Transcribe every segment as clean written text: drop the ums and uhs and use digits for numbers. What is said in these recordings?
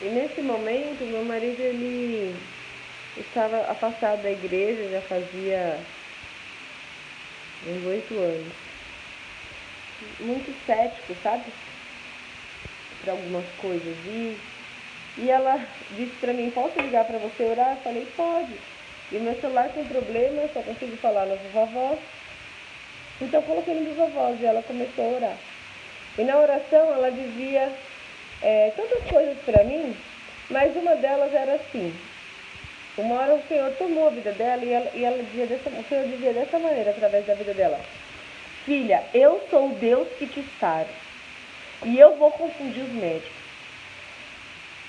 E nesse momento, meu marido, ele estava afastado da igreja, já fazia uns 8 anos. Muito cético, sabe? Para algumas coisas. E ela disse pra mim, posso ligar pra você orar? Eu falei, pode. E o meu celular com problema, eu só consigo falar na vovó. Então eu coloquei no vovó e ela começou a orar. E na oração ela dizia tantas coisas pra mim, mas uma delas era assim. Uma hora o Senhor tomou a vida dela e ela dizia o Senhor dizia dessa maneira através da vida dela. Filha, eu sou o Deus que te sara. E eu vou confundir os médicos.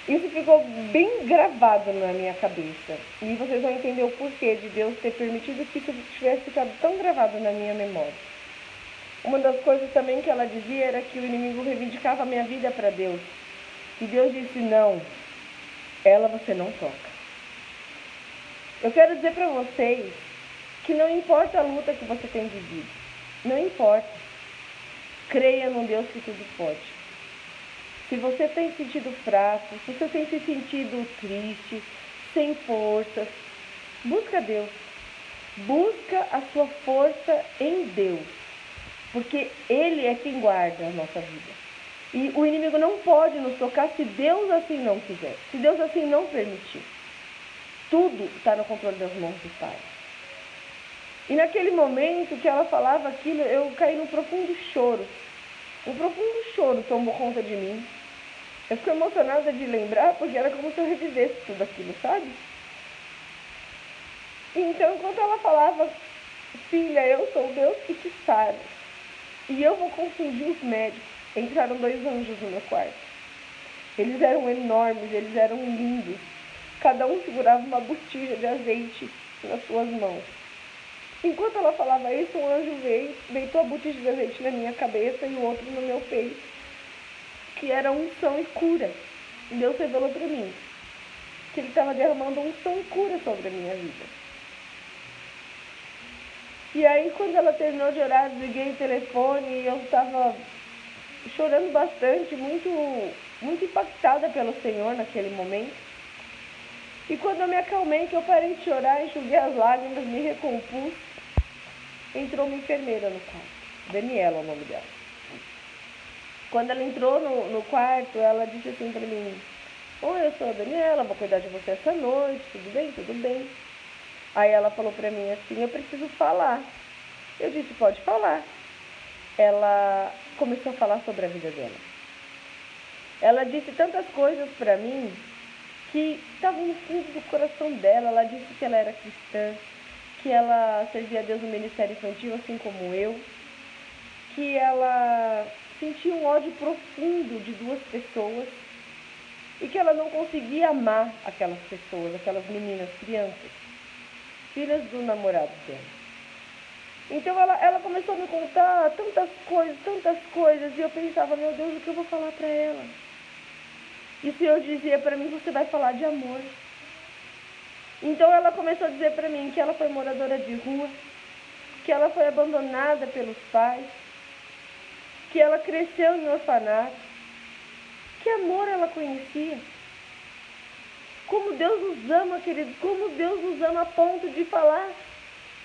Isso ficou bem gravado na minha cabeça. E vocês vão entender o porquê de Deus ter permitido que isso tivesse ficado tão gravado na minha memória. Uma das coisas também que ela dizia era que o inimigo reivindicava a minha vida para Deus. E Deus disse, não, ela você não toca. Eu quero dizer para vocês que não importa a luta que você tem vivido. Não importa. Creia num Deus que tudo pode. Se você tem sentido fraco, se você tem se sentido triste, sem forças, busca Deus. Busca a sua força em Deus. Porque Ele é quem guarda a nossa vida. E o inimigo não pode nos tocar se Deus assim não quiser. Se Deus assim não permitir. Tudo está no controle das mãos do Pai. E naquele momento que ela falava aquilo, eu caí num profundo choro. Um profundo choro tomou conta de mim. Eu fico emocionada de lembrar, porque era como se eu revivesse tudo aquilo, sabe? Então, enquanto ela falava, filha, eu sou o Deus que te sara, e eu vou confundir os médicos, entraram 2 anjos no meu quarto. Eles eram enormes, eles eram lindos. Cada um segurava uma botija de azeite nas suas mãos. Enquanto ela falava isso, um anjo veio, deitou a botija de azeite na minha cabeça e o outro no meu peito, que era unção e cura. E Deus revelou para mim que Ele estava derramando unção e cura sobre a minha vida. E aí, quando ela terminou de orar, desliguei o telefone e eu estava chorando bastante, muito, muito impactada pelo Senhor naquele momento. E quando eu me acalmei, que eu parei de chorar, enxuguei as lágrimas, me recompus, entrou uma enfermeira no quarto. Daniela é o nome dela. Quando ela entrou no quarto, ela disse assim pra mim, oi, eu sou a Daniela, vou cuidar de você essa noite, tudo bem? Tudo bem. Aí ela falou pra mim assim, eu preciso falar. Eu disse, pode falar. Ela começou a falar sobre a vida dela. Ela disse tantas coisas pra mim que estavam no fundo do coração dela. Ela disse que ela era cristã, que ela servia a Deus no ministério infantil, assim como eu, que ela sentia um ódio profundo de 2 pessoas e que ela não conseguia amar aquelas pessoas, aquelas meninas, crianças, filhas do namorado dela. Então ela começou a me contar tantas coisas, e eu pensava, meu Deus, o que eu vou falar para ela? E o Senhor dizia para mim, você vai falar de amor. Então ela começou a dizer para mim que ela foi moradora de rua, que ela foi abandonada pelos pais, que ela cresceu em orfanato. Que amor ela conhecia. Como Deus nos ama, queridos. Como Deus nos ama a ponto de falar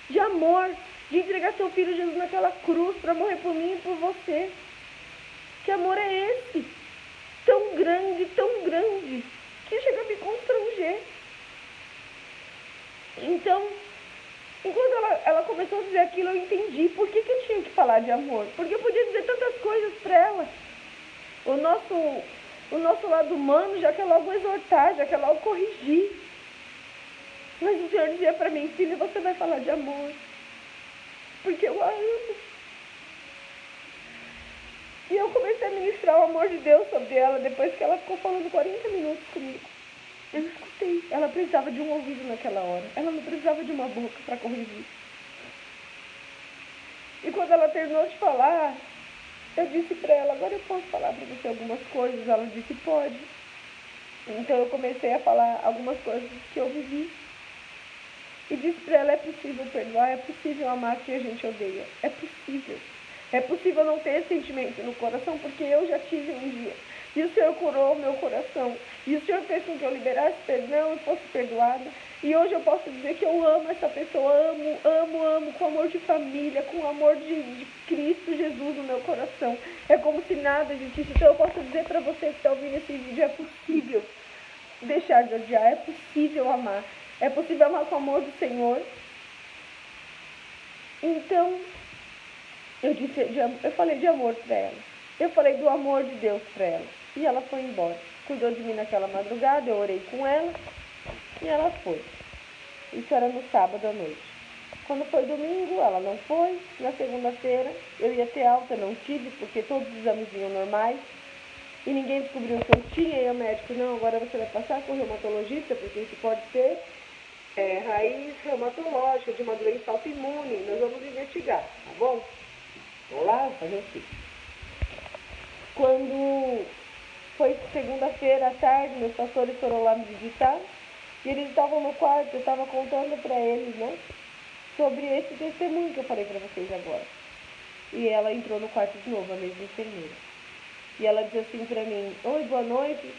de amor, de entregar seu Filho Jesus naquela cruz para morrer por mim e por você. Que amor é esse? Tão grande, que chega a me constranger. Então, enquanto ela começou a dizer aquilo, eu entendi por que eu tinha que falar de amor. Porque eu podia dizer tantas coisas para ela. O nosso lado humano já quer logo exortar, já quer logo corrigir. Mas o Senhor dizia para mim, filha, você vai falar de amor. Porque eu a amo. E eu comecei a ministrar o amor de Deus sobre ela, depois que ela ficou falando 40 minutos comigo. Eu escutei. Ela precisava de um ouvido naquela hora. Ela não precisava de uma boca para corrigir. E quando ela terminou de falar, eu disse para ela, agora eu posso falar para você algumas coisas? Ela disse, pode. Então eu comecei a falar algumas coisas que eu vivi. E disse para ela, é possível perdoar, é possível amar quem a gente odeia. É possível. É possível não ter esse sentimento no coração, porque eu já tive um dia. E o Senhor curou o meu coração. E o Senhor fez com que eu liberasse perdão e fosse perdoada. E hoje eu posso dizer que eu amo essa pessoa, amo, com amor de família, com amor de Cristo Jesus no meu coração. É como se nada existisse. Então eu posso dizer para você que está ouvindo esse vídeo, é possível deixar de odiar, é possível amar. É possível amar com o amor do Senhor. Então, eu falei de amor para ela. Eu falei do amor de Deus para ela. E ela foi embora. Cuidou de mim naquela madrugada, eu orei com ela. E ela foi. Isso era no sábado à noite. Quando foi domingo, ela não foi. Na segunda-feira, eu ia ter alta, não tive, porque todos os exames vinham normais. E ninguém descobriu o que eu tinha. E o médico, não, agora você vai passar com o reumatologista, porque isso pode ser raiz reumatológica de uma doença autoimune. Nós vamos investigar, tá bom? Vou lá fazer o quê? Quando foi segunda-feira à tarde, meus pastores foram lá me visitar. E eles estavam no quarto, eu estava contando para eles, né, sobre esse testemunho que eu falei para vocês agora. E ela entrou no quarto de novo, a mesma enfermeira. E ela disse assim para mim, oi, boa noite,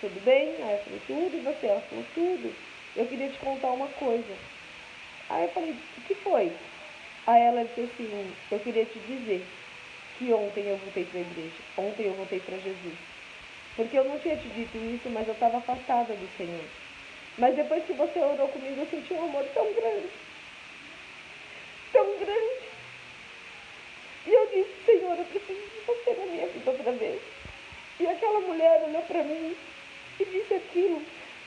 tudo bem? Aí eu falei, tudo, e você? Ela falou, tudo. Eu queria te contar uma coisa. Aí eu falei, o que foi? Aí ela disse assim, eu queria te dizer que ontem eu voltei para a igreja, ontem eu voltei para Jesus. Porque eu não tinha te dito isso, mas eu estava afastada do Senhor. Mas depois que você orou comigo, eu senti um amor tão grande. Tão grande. E eu disse, Senhor, eu preciso de você na minha vida outra vez. E aquela mulher olhou para mim e disse aquilo.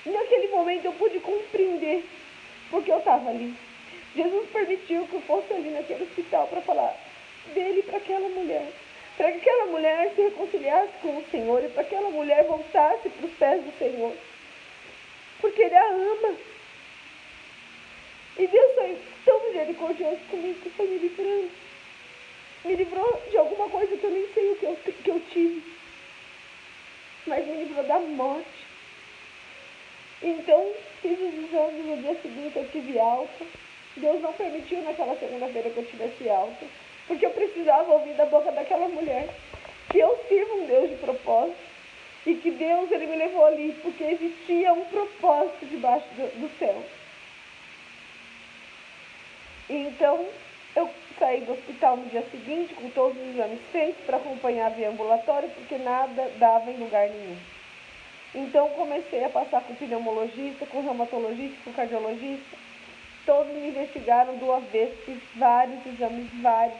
E naquele momento eu pude compreender porque eu estava ali. Jesus permitiu que eu fosse ali naquele hospital para falar dele para aquela mulher. Para que aquela mulher se reconciliasse com o Senhor e para que aquela mulher voltasse para os pés do Senhor. Porque Ele a ama. E Deus foi tão misericordioso comigo que foi me livrando. Me livrou de alguma coisa que eu nem sei o que eu tive. Mas me livrou da morte. Então, fiz os exames no dia seguinte, eu tive alta. Deus não permitiu naquela segunda-feira que eu tivesse alta. Porque eu precisava ouvir da boca daquela mulher que eu sirvo um Deus de propósito. E que Deus, Ele me levou ali, porque existia um propósito debaixo do céu. Então, eu saí do hospital no dia seguinte, com todos os exames feitos, para acompanhar via ambulatório, porque nada dava em lugar nenhum. Então, comecei a passar com o pneumologista, com o reumatologista, com o cardiologista. Todos me investigaram do avesso, fiz vários exames,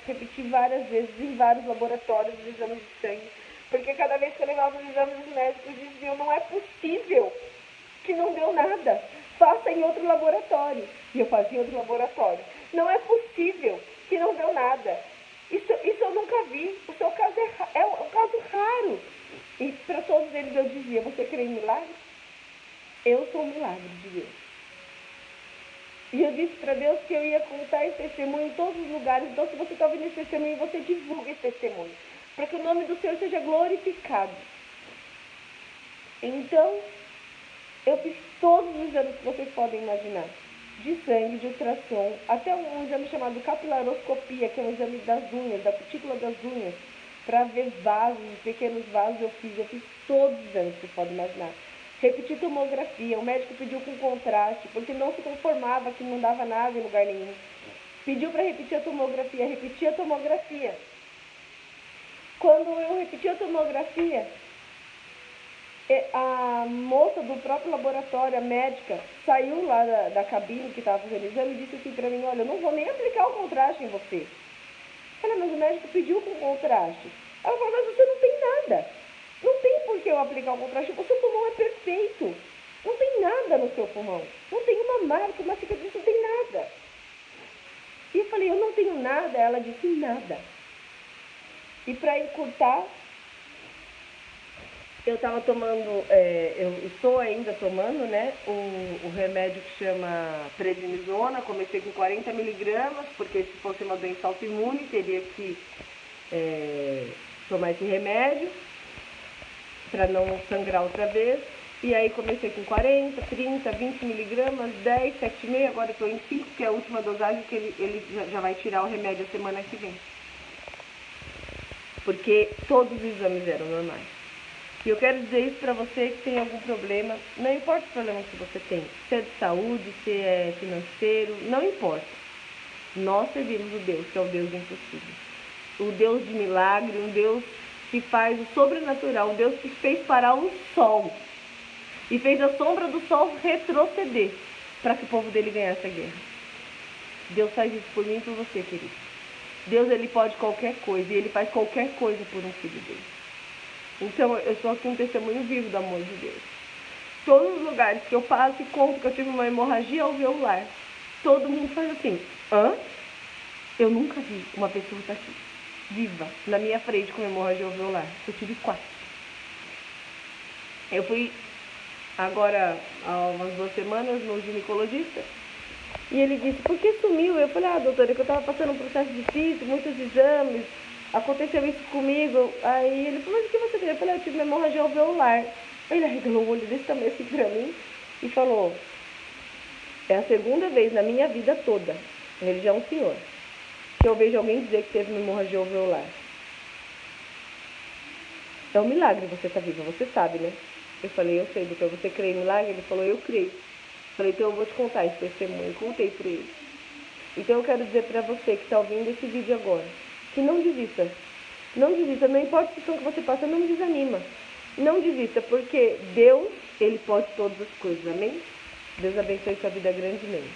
repeti várias vezes, em vários laboratórios, os exames de sangue. Porque cada vez que eu levava os exames, os médicos diziam, não é possível que não deu nada. Faça em outro laboratório. E eu fazia em outro laboratório. Não é possível que não deu nada. Isso eu nunca vi. O seu caso é um caso raro. E para todos eles eu dizia, você crê em milagre? Eu sou um milagre de Deus. E eu disse para Deus que eu ia contar esse testemunho em todos os lugares. Então, se você está ouvindo esse testemunho, você divulga esse testemunho. Para que o nome do Senhor seja glorificado. Então, eu fiz todos os exames que vocês podem imaginar. De sangue, de ultrassom, até um exame chamado capilaroscopia, que é um exame das unhas, da cutícula das unhas, para ver vasos, pequenos vasos eu fiz todos os exames que vocês podem imaginar. Repeti tomografia, o médico pediu com contraste, porque não se conformava que não dava nada em lugar nenhum. Pediu para repetir a tomografia, repeti a tomografia. Quando eu repeti a tomografia, a moça do próprio laboratório, a médica, saiu lá da cabine que estava fazendo o exame e disse assim para mim, olha, eu não vou nem aplicar o contraste em você. Eu falei, mas o médico pediu com contraste. Ela falou, mas você não tem nada. Não tem por que eu aplicar o contraste, o seu pulmão é perfeito. Não tem nada no seu pulmão. Não tem uma marca, uma cicatriz, não tem nada. E eu falei, eu não tenho nada. Ela disse, nada. E para encurtar, eu estava tomando, eu estou ainda tomando, né, o remédio que chama prednisona. Comecei com 40 miligramas, porque se fosse uma doença autoimune, teria que tomar esse remédio para não sangrar outra vez. E aí comecei com 40, 30, 20 miligramas, 10, 7,5, agora estou em 5, que é a última dosagem, que ele já vai tirar o remédio a semana que vem. Porque todos os exames eram normais. E eu quero dizer isso para você que tem algum problema, não importa o problema que você tem, se é de saúde, se é financeiro, não importa. Nós servimos o Deus, que é o Deus do impossível. O Deus de milagre, um Deus que faz o sobrenatural, um Deus que fez parar o sol e fez a sombra do sol retroceder para que o povo dele ganhasse a guerra. Deus faz isso por mim e por você, querido. Deus, ele pode qualquer coisa e ele faz qualquer coisa por um filho dele. Então, eu sou aqui um testemunho vivo do amor de Deus. Todos os lugares que eu passo e conto que eu tive uma hemorragia alveolar, todo mundo faz assim, hã? Eu nunca vi uma pessoa estar aqui, viva, na minha frente com hemorragia alveolar. Eu tive 4. Eu fui agora, há umas 2 semanas, no ginecologista, e ele disse, por que sumiu? Eu falei, doutora, é que eu estava passando um processo difícil, muitos exames, aconteceu isso comigo. Aí ele falou, mas o que você teve? Eu falei, eu tive uma hemorragia alveolar. Aí ele arregalou o olho desse tamanho assim pra mim e falou, é a segunda vez na minha vida toda, ele já é um senhor, que eu vejo alguém dizer que teve uma hemorragia alveolar. É um milagre você estar viva, você sabe, né? Eu falei, eu sei, doutor, você crê em milagre? Ele falou, eu creio. Eu falei, então eu vou te contar esse testemunho. Eu contei para ele. Então eu quero dizer para você que está ouvindo esse vídeo agora, que não desista. Não desista, não importa a situação que você passa, não desanima. Não desista, porque Deus, ele pode todas as coisas, amém? Deus abençoe sua vida grandemente.